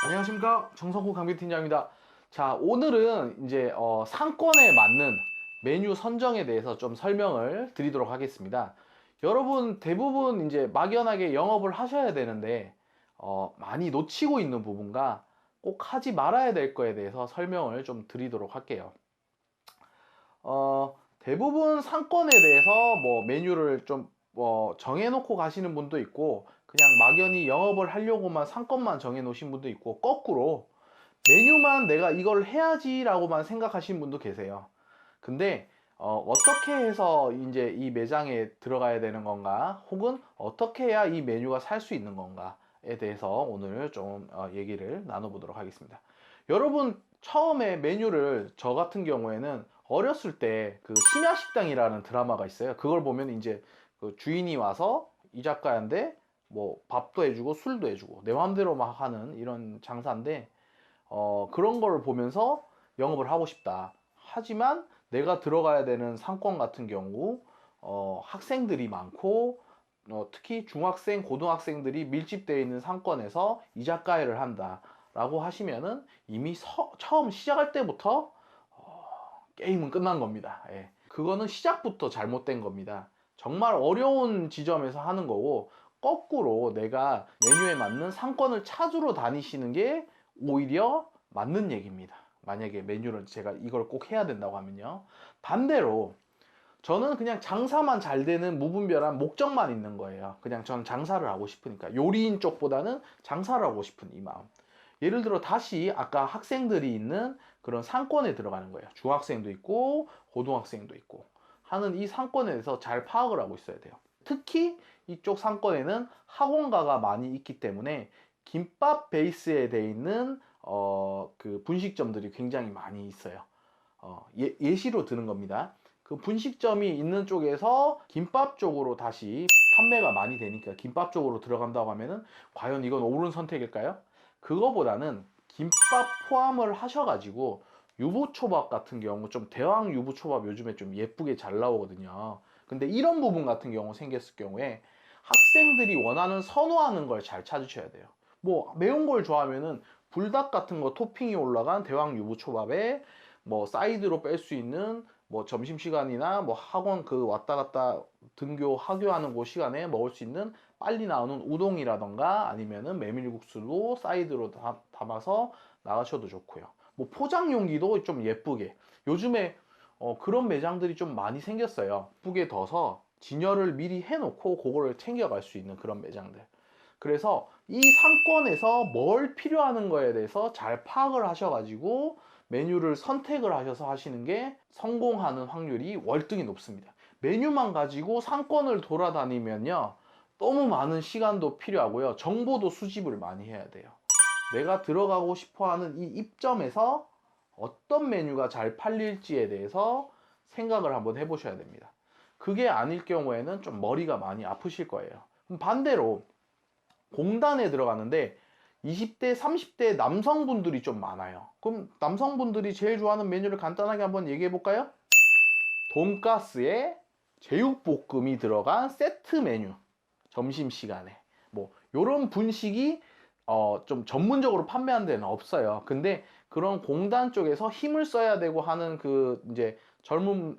안녕하십니까, 정성호 강변팀장입니다. 자, 오늘은 이제 상권에 맞는 메뉴 선정에 대해서 좀 설명을 드리도록 하겠습니다. 여러분 대부분 이제 막연하게 영업을 하셔야 되는데 많이 놓치고 있는 부분과 꼭 하지 말아야 될 거에 대해서 설명을 좀 드리도록 할게요. 대부분 상권에 대해서 뭐 메뉴를 좀 정해놓고 가시는 분도 있고, 그냥 막연히 영업을 하려고만 상권만 정해놓으신 분도 있고, 거꾸로 메뉴만 내가 이걸 해야지 라고만 생각하시는 분도 계세요. 근데 떻게 해서 이제 이 매장에 들어가야 되는 건가, 혹은 어떻게 해야 이 메뉴가 살 수 있는 건가에 대해서 오늘 좀 얘기를 나눠보도록 하겠습니다. 여러분 처음에 메뉴를, 저 같은 경우에는 어렸을 때 그 심야식당이라는 드라마가 있어요. 그걸 보면 이제 그 주인이 와서 이자카야인데 뭐 밥도 해주고 술도 해주고 내 맘대로 막 하는 이런 장사인데, 그런 걸 보면서 영업을 하고 싶다. 하지만 내가 들어가야 되는 상권 같은 경우 학생들이 많고, 특히 중학생, 고등학생들이 밀집되어 있는 상권에서 이자카야를 한다 라고 하시면은 이미 처음 시작할 때부터 게임은 끝난 겁니다. 예. 그거는 시작부터 잘못된 겁니다. 정말 어려운 지점에서 하는 거고, 거꾸로 내가 메뉴에 맞는 상권을 찾으러 다니시는 게 오히려 맞는 얘기입니다. 만약에 메뉴를 제가 이걸 꼭 해야 된다고 하면요. 반대로 저는 그냥 장사만 잘 되는 무분별한 목적만 있는 거예요. 그냥 저는 장사를 하고 싶으니까, 요리인 쪽보다는 장사를 하고 싶은 이 마음. 예를 들어 다시 아까 학생들이 있는 그런 상권에 들어가는 거예요. 중학생도 있고 고등학생도 있고 하는 이 상권에 대해서 잘 파악을 하고 있어야 돼요. 특히 이쪽 상권에는 학원가가 많이 있기 때문에 김밥 베이스에 돼 있는 그 분식점들이 굉장히 많이 있어요. 예시로 드는 겁니다. 그 분식점이 있는 쪽에서 김밥 쪽으로 다시 판매가 많이 되니까 김밥 쪽으로 들어간다고 하면은 과연 이건 옳은 선택일까요? 그거보다는 김밥 포함을 하셔가지고 유부초밥 같은 경우, 좀 대왕 유부초밥 요즘에 좀 예쁘게 잘 나오거든요. 근데 이런 부분 같은 경우 생겼을 경우에 학생들이 원하는, 선호하는 걸 잘 찾으셔야 돼요. 뭐 매운 걸 좋아하면은 불닭 같은 거 토핑이 올라간 대왕 유부초밥에 뭐 사이드로 뺄 수 있는, 뭐 점심시간이나 뭐 학원 그 왔다 갔다 등교 하교하는 그 시간에 먹을 수 있는 빨리 나오는 우동이라던가, 아니면은 메밀국수로 사이드로 담아서 나가셔도 좋고요. 뭐 포장 용기도 좀 예쁘게, 요즘에 그런 매장들이 좀 많이 생겼어요. 예쁘게 둬서 진열을 미리 해놓고 그거를 챙겨갈 수 있는 그런 매장들. 그래서 이 상권에서 뭘 필요하는 거에 대해서 잘 파악을 하셔가지고 메뉴를 선택을 하셔서 하시는 게 성공하는 확률이 월등히 높습니다. 메뉴만 가지고 상권을 돌아다니면요, 너무 많은 시간도 필요하고요, 정보도 수집을 많이 해야 돼요. 내가 들어가고 싶어 하는 이 입점에서 어떤 메뉴가 잘 팔릴지에 대해서 생각을 한번 해보셔야 됩니다. 그게 아닐 경우에는 좀 머리가 많이 아프실 거예요. 그럼 반대로 공단에 들어가는데 20대, 30대 남성분들이 좀 많아요. 그럼 남성분들이 제일 좋아하는 메뉴를 간단하게 한번 얘기해 볼까요? 돈가스에 제육볶음이 들어간 세트 메뉴, 점심시간에 뭐 요런 분식이 좀 전문적으로 판매하는 데는 없어요. 근데 그런 공단 쪽에서 힘을 써야 되고 하는 그 이제 젊은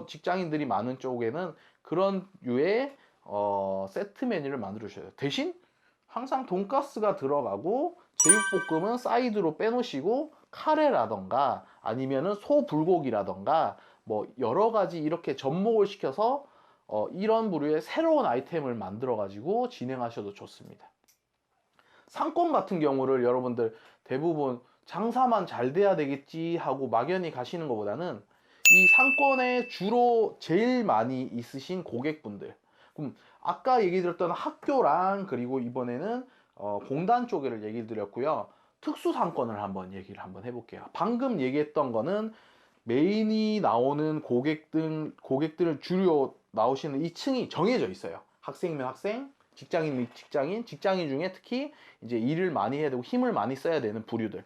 직장인들이 많은 쪽에는 그런 류의 세트 메뉴를 만들어 주셔야 돼요. 대신 항상 돈가스가 들어가고 제육볶음은 사이드로 빼놓으시고, 카레라던가 아니면은 소불고기라던가 뭐 여러 가지 이렇게 접목을 시켜서 이런 부류의 새로운 아이템을 만들어 가지고 진행하셔도 좋습니다. 상권 같은 경우를 여러분들 대부분 장사만 잘 돼야 되겠지 하고 막연히 가시는 것보다는 이 상권에 주로 제일 많이 있으신 고객분들, 그럼 아까 얘기 드렸던 학교랑, 그리고 이번에는 공단 쪽을 얘기 드렸고요. 특수 상권을 한번 얘기를 한번 해볼게요. 방금 얘기했던 거는 메인이 나오는 고객들을 주로 나오시는 이 층이 정해져 있어요. 학생이면 학생, 직장인이면 직장인, 직장인 중에 특히 이제 일을 많이 해야 되고 힘을 많이 써야 되는 부류들,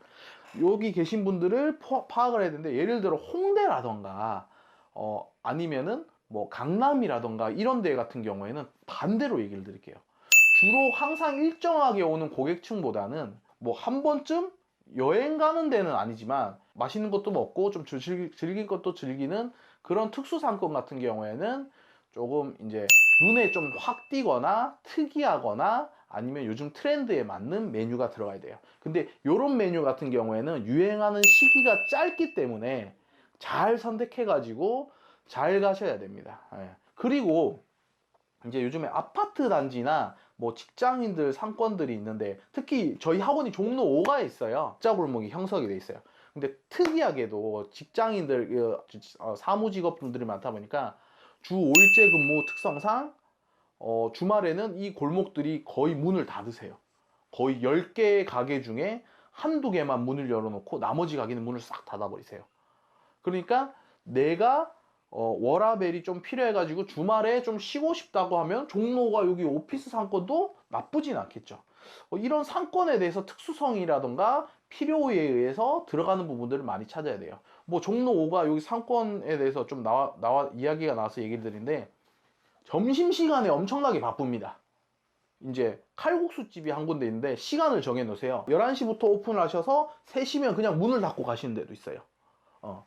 여기 계신 분들을 파악을 해야 되는데, 예를 들어 홍대라던가 아니면은 뭐 강남이라던가 이런 데 같은 경우에는 반대로 얘기를 드릴게요. 주로 항상 일정하게 오는 고객층보다는 뭐 한 번쯤 여행 가는 데는 아니지만 맛있는 것도 먹고 좀 즐길 것도 즐기는 그런 특수 상권 같은 경우에는 조금 이제 눈에 좀 확 띄거나 특이하거나 아니면 요즘 트렌드에 맞는 메뉴가 들어가야 돼요. 근데 요런 메뉴 같은 경우에는 유행하는 시기가 짧기 때문에 잘 선택해 가지고 잘 가셔야 됩니다. 예. 그리고 이제 요즘에 아파트 단지나 뭐 직장인들 상권들이 있는데, 특히 저희 학원이 종로 5가에 있어요. 짝골목이 형성이 돼 있어요. 근데 특이하게도 직장인들 사무직업분들이 많다 보니까 주 5일제 근무 특성상 주말에는 이 골목들이 거의 문을 닫으세요. 거의 10개 가게 중에 한두 개만 문을 열어놓고 나머지 가게는 문을 싹 닫아버리세요. 그러니까 내가 워라밸이 좀 필요해가지고 주말에 좀 쉬고 싶다고 하면 종로가 여기 오피스 상권도 나쁘진 않겠죠. 이런 상권에 대해서 특수성이라던가 필요에 의해서 들어가는 부분들을 많이 찾아야 돼요. 뭐 종로 5가 여기 상권에 대해서 좀 이야기가 나와서 얘기를 드리는데, 점심시간에 엄청나게 바쁩니다. 이제 칼국수 집이 한 군데 있는데 시간을 정해 놓으세요. 11시부터 오픈을 하셔서 3시면 그냥 문을 닫고 가시는 데도 있어요. 어.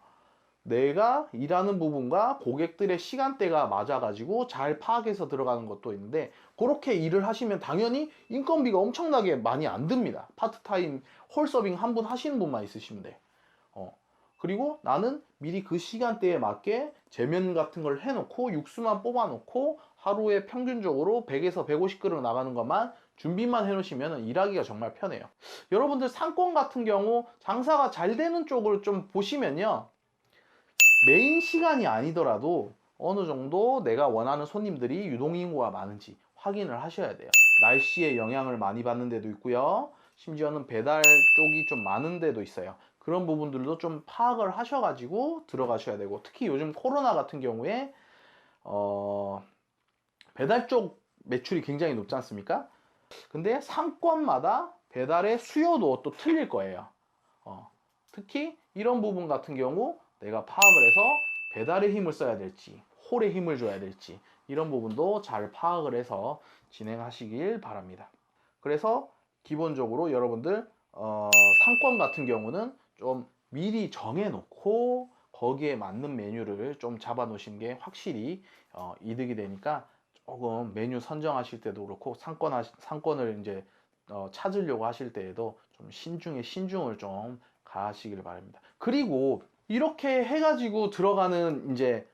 내가 일하는 부분과 고객들의 시간대가 맞아가지고 잘 파악해서 들어가는 것도 있는데, 그렇게 일을 하시면 당연히 인건비가 엄청나게 많이 안 듭니다. 파트타임 홀서빙 한 분 하시는 분만 있으시면 돼. 그리고 나는 미리 그 시간대에 맞게 제면 같은 걸 해놓고 육수만 뽑아놓고 하루에 평균적으로 100에서 150그릇 나가는 것만 준비만 해놓으시면 일하기가 정말 편해요. 여러분들 상권 같은 경우 장사가 잘 되는 쪽을 좀 보시면요, 메인 시간이 아니더라도 어느 정도 내가 원하는 손님들이 유동인구가 많은지 확인을 하셔야 돼요. 날씨에 영향을 많이 받는 데도 있고요, 심지어는 배달 쪽이 좀 많은 데도 있어요. 그런 부분들도 좀 파악을 하셔가지고 들어가셔야 되고, 특히 요즘 코로나 같은 경우에 배달 쪽 매출이 굉장히 높지 않습니까? 근데 상권마다 배달의 수요도 또 틀릴 거예요. 특히 이런 부분 같은 경우 내가 파악을 해서 배달의 힘을 써야 될지 홀의 힘을 줘야 될지 이런 부분도 잘 파악을 해서 진행하시길 바랍니다. 그래서 기본적으로 여러분들 상권 같은 경우는 좀 미리 정해 놓고 거기에 맞는 메뉴를 좀 잡아 놓으시는 게 확실히 이득이 되니까, 조금 메뉴 선정하실 때도 그렇고 상권을 이제 찾으려고 하실 때에도 좀 신중에 신중을 좀 가시길 바랍니다. 그리고 이렇게 해가지고 들어가는 이제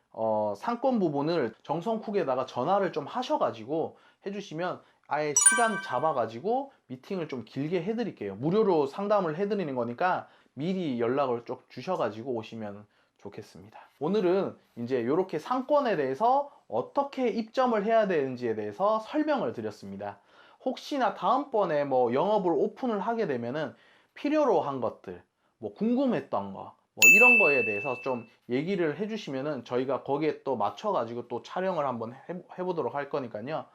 상권 부분을 정성쿡에다가 전화를 좀 하셔가지고 해주시면 아예 시간 잡아가지고 미팅을 좀 길게 해드릴게요. 무료로 상담을 해드리는 거니까 미리 연락을 좀 주셔가지고 오시면 좋겠습니다. 오늘은 이제 이렇게 상권에 대해서 어떻게 입점을 해야 되는지에 대해서 설명을 드렸습니다. 혹시나 다음번에 뭐 영업을 오픈을 하게 되면은 필요로 한 것들, 뭐 궁금했던 거, 뭐 이런 거에 대해서 좀 얘기를 해주시면은 저희가 거기에 또 맞춰가지고 또 촬영을 한번 해보도록 할 거니까요.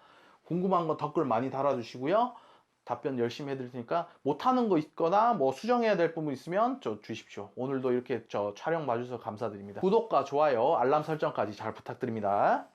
궁금한 거 댓글 많이 달아주시고요. 답변 열심히 해드릴 테니까, 못하는 거 있거나 뭐 수정해야 될 부분 있으면 주십시오. 오늘도 이렇게 촬영 봐주셔서 감사드립니다. 구독과 좋아요, 알람 설정까지 잘 부탁드립니다.